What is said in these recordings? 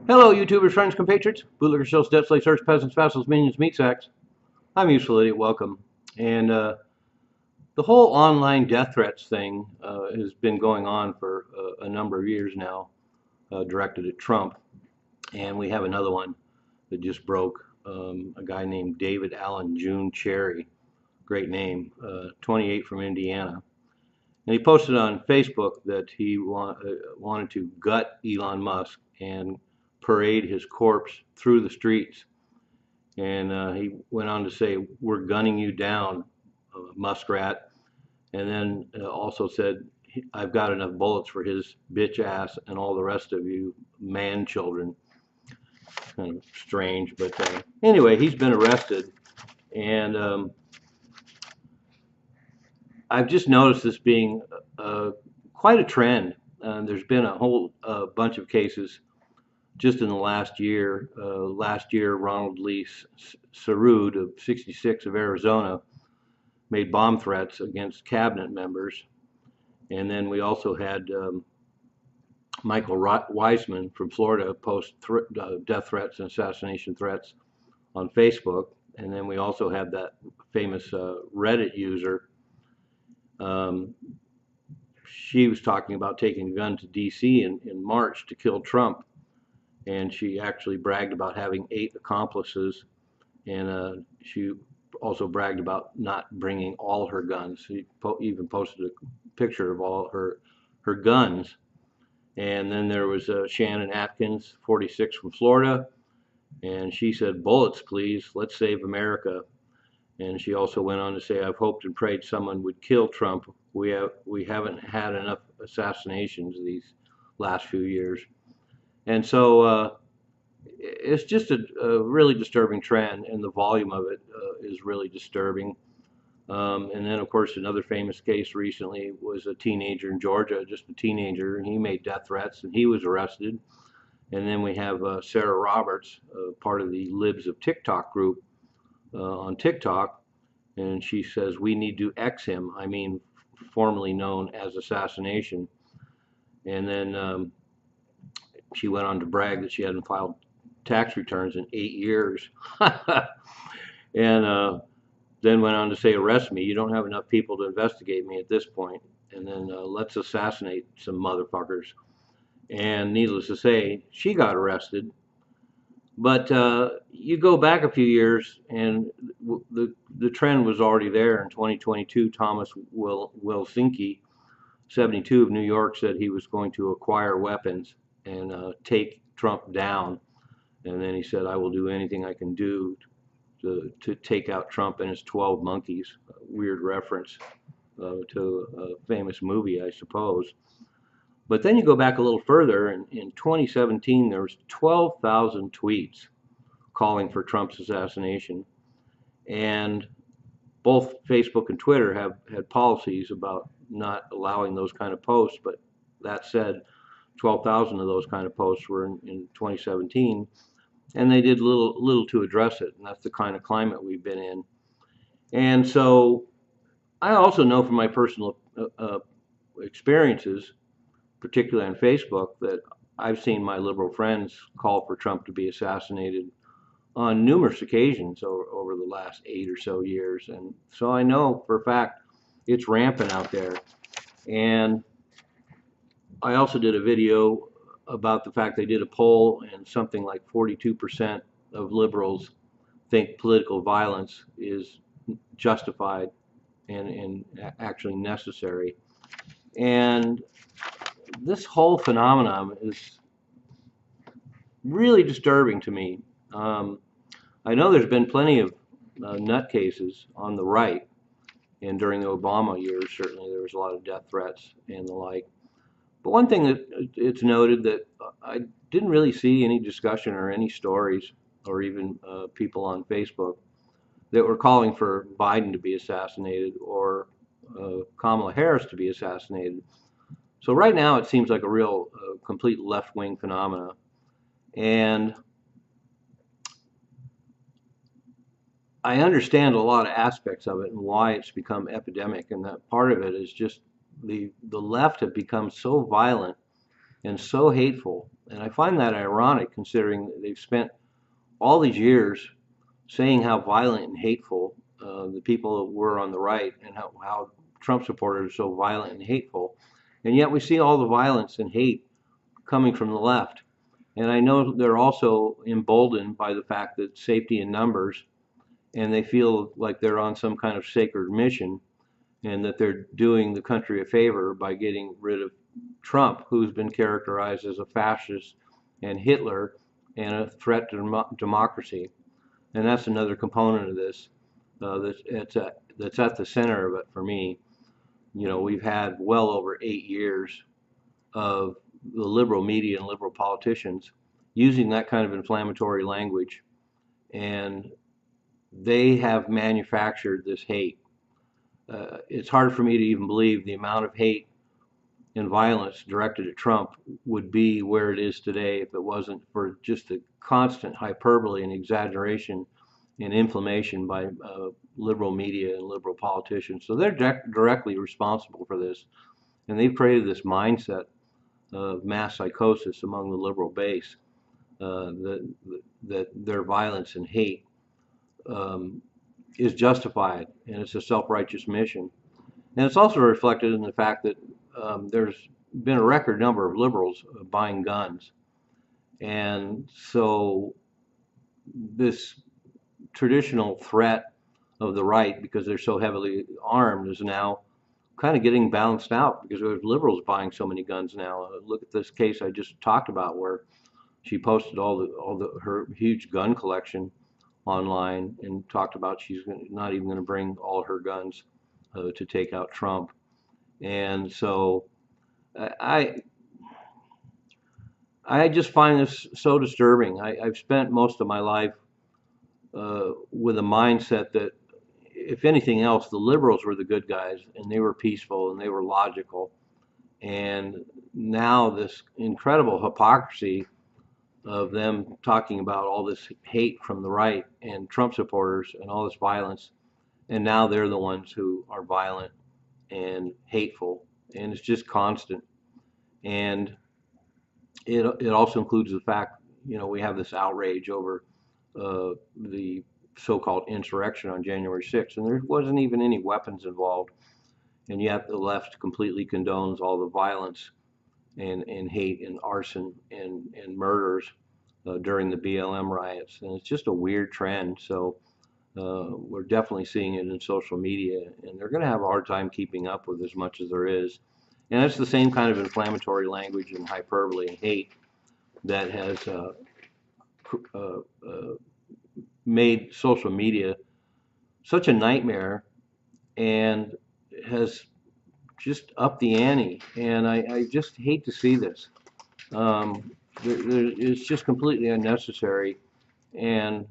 Hello, YouTubers, friends, compatriots, bootlickers, shills, debt slaves, serfs, peasants, vassals, minions, meat sacks. I'm Useful Idiot. Welcome. And the whole online death threats thing has been going on for a number of years now, directed at Trump. And we have another one that just broke. A guy named David Allen June Cherry, great name, 28 from Indiana. And he posted on Facebook that he wanted to gut Elon Musk and parade his corpse through the streets. And he went on to say, "We're gunning you down, Muskrat." And then also said, "I've got enough bullets for his bitch ass and all the rest of you man children." Kind of strange, but anyway, he's been arrested. And I've just noticed this being quite a trend. There's been a whole bunch of cases just in the last year. Last year, Ronald Lee Sarud of 66 of Arizona made bomb threats against cabinet members. And then we also had Michael Wiseman from Florida post death threats and assassination threats on Facebook. And then we also had that famous Reddit user. She was talking about taking a gun to D.C. in March to kill Trump. And she actually bragged about having 8 accomplices. And she also bragged about not bringing all her guns. She even posted a picture of all her guns. And then there was Shannon Atkins, 46 from Florida. And she said, "Bullets, please. Let's save America." And she also went on to say, "I've hoped and prayed someone would kill Trump. We haven't had enough assassinations these last few years." And so it's just a really disturbing trend, and the volume of it is really disturbing. And then, of course, another famous case recently was a teenager in Georgia, just a teenager, and he made death threats, and he was arrested. And then we have Sarah Roberts, part of the Libs of TikTok group on TikTok, and she says, "We need to X him," I mean, formerly known as assassination. And then she went on to brag that she hadn't filed tax returns in 8 years. And then went on to say, "Arrest me. You don't have enough people to investigate me at this point. And then let's assassinate some motherfuckers." And needless to say, she got arrested. But you go back a few years, and the trend was already there. In 2022, Thomas Wilsinski, 72 of New York, said he was going to acquire weapons and take Trump down. And then he said, "I will do anything I can do to take out Trump and his 12 monkeys." A weird reference to a famous movie, I suppose. But then you go back a little further, and in 2017, there was 12,000 tweets calling for Trump's assassination. And both Facebook and Twitter have had policies about not allowing those kind of posts. But that said, 12,000 of those kind of posts were in 2017, and they did little to address it. And that's the kind of climate we've been in. And so I also know from my personal experiences, particularly on Facebook, that I've seen my liberal friends call for Trump to be assassinated on numerous occasions over the last 8 or so years. And so I know for a fact it's rampant out there. And I also did a video about the fact they did a poll, and something like 42% of liberals think political violence is justified and actually necessary. And this whole phenomenon is really disturbing to me. I know there's been plenty of nutcases on the right, and during the Obama years, certainly there was a lot of death threats and the like. But one thing that it's noted that I didn't really see any discussion or any stories or even people on Facebook that were calling for Biden to be assassinated or Kamala Harris to be assassinated. So right now it seems like a real complete left-wing phenomena. And I understand a lot of aspects of it and why it's become epidemic, and that part of it is just the left have become so violent and so hateful. And I find that ironic considering that they've spent all these years saying how violent and hateful the people were on the right, and how Trump supporters are so violent and hateful. And yet we see all the violence and hate coming from the left. And I know they're also emboldened by the fact that safety in numbers, and they feel like they're on some kind of sacred mission, and that they're doing the country a favor by getting rid of Trump, who's been characterized as a fascist and Hitler and a threat to democracy. And that's another component of this that's at the center of it for me. You know, we've had well over 8 years of the liberal media and liberal politicians using that kind of inflammatory language, and they have manufactured this hate. It's hard for me to even believe the amount of hate and violence directed at Trump would be where it is today if it wasn't for just the constant hyperbole and exaggeration and inflammation by liberal media and liberal politicians. So they're directly responsible for this, and they've created this mindset of mass psychosis among the liberal base, that their violence and hate is justified, and it's a self-righteous mission. And it's also reflected in the fact that there's been a record number of liberals buying guns. And so this traditional threat of the right, because they're so heavily armed, is now kind of getting balanced out because there's liberals buying so many guns now. Look at this case I just talked about, where she posted her huge gun collection online and talked about she's not even going to bring all her guns to take out Trump. And so I just find this so disturbing. I've spent most of my life with a mindset that, if anything else, the liberals were the good guys, and they were peaceful and they were logical. And now this incredible hypocrisy of them talking about all this hate from the right and Trump supporters and all this violence, and now they're the ones who are violent and hateful, and it's just constant. And it also includes the fact, you know, we have this outrage over the so-called insurrection on January 6th, and there wasn't even any weapons involved, and yet the left completely condones all the violence and hate and arson and murders during the BLM riots. And it's just a weird trend. So we're definitely seeing it in social media, and they're going to have a hard time keeping up with as much as there is. And it's the same kind of inflammatory language and hyperbole and hate that has made social media such a nightmare and has just upped the ante. And I just hate to see this. It's just completely unnecessary. And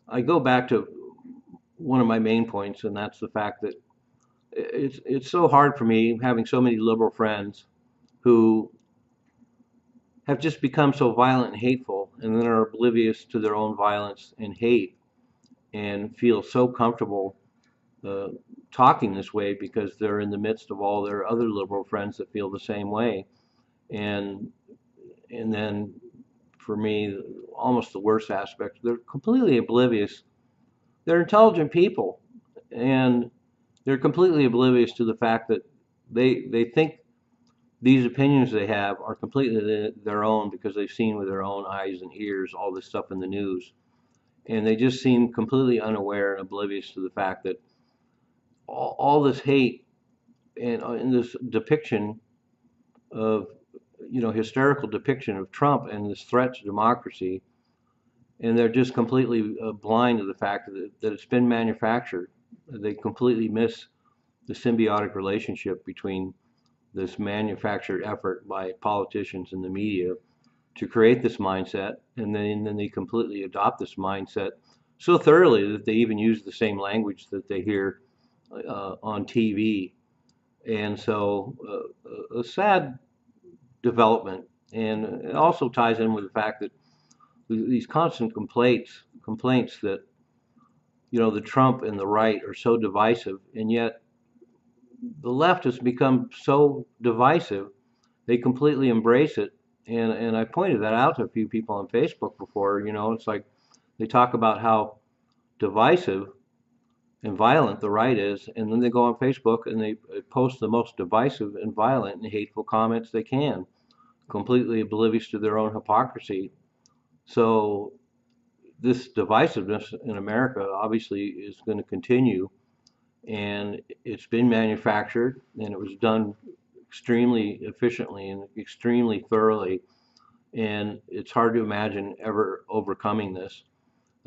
I go back to one of my main points, and that's the fact that it's so hard for me having so many liberal friends who have just become so violent and hateful, and then are oblivious to their own violence and hate, and feel so comfortable talking this way because they're in the midst of all their other liberal friends that feel the same way. And then for me, almost the worst aspect, they're completely oblivious. They're intelligent people, and they're completely oblivious to the fact that they think these opinions they have are completely their own because they've seen with their own eyes and ears all this stuff in the news. And they just seem completely unaware and oblivious to the fact that all this hate and this depiction of, you know, hysterical depiction of Trump and this threat to democracy, and they're just completely blind to the fact that it's been manufactured. They completely miss the symbiotic relationship between this manufactured effort by politicians and the media to create this mindset, and then they completely adopt this mindset so thoroughly that they even use the same language that they hear on TV. And so a sad development, and it also ties in with the fact that these constant complaints that, you know, the Trump and the right are so divisive, and yet the left has become so divisive, they completely embrace it, And I pointed that out to a few people on Facebook before. It's like they talk about how divisive and violent the right is, and then they go on Facebook and they post the most divisive and violent and hateful comments they can, completely oblivious to their own hypocrisy. So this divisiveness in America obviously is going to continue, and it's been manufactured, and it was done extremely efficiently and extremely thoroughly, and it's hard to imagine ever overcoming this.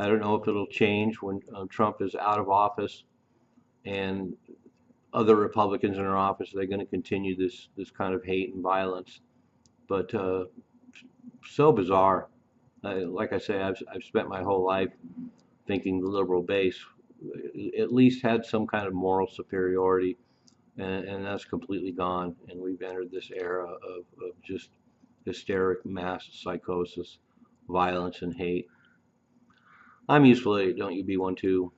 I don't know if it'll change when Trump is out of office and other Republicans in our office. Are they going to continue this kind of hate and violence? But so bizarre. Like I say, I've spent my whole life thinking the liberal base at least had some kind of moral superiority, and that's completely gone. And we've entered this era of just hysteric mass psychosis, violence, and hate. I'm useful to it. Don't you be one too?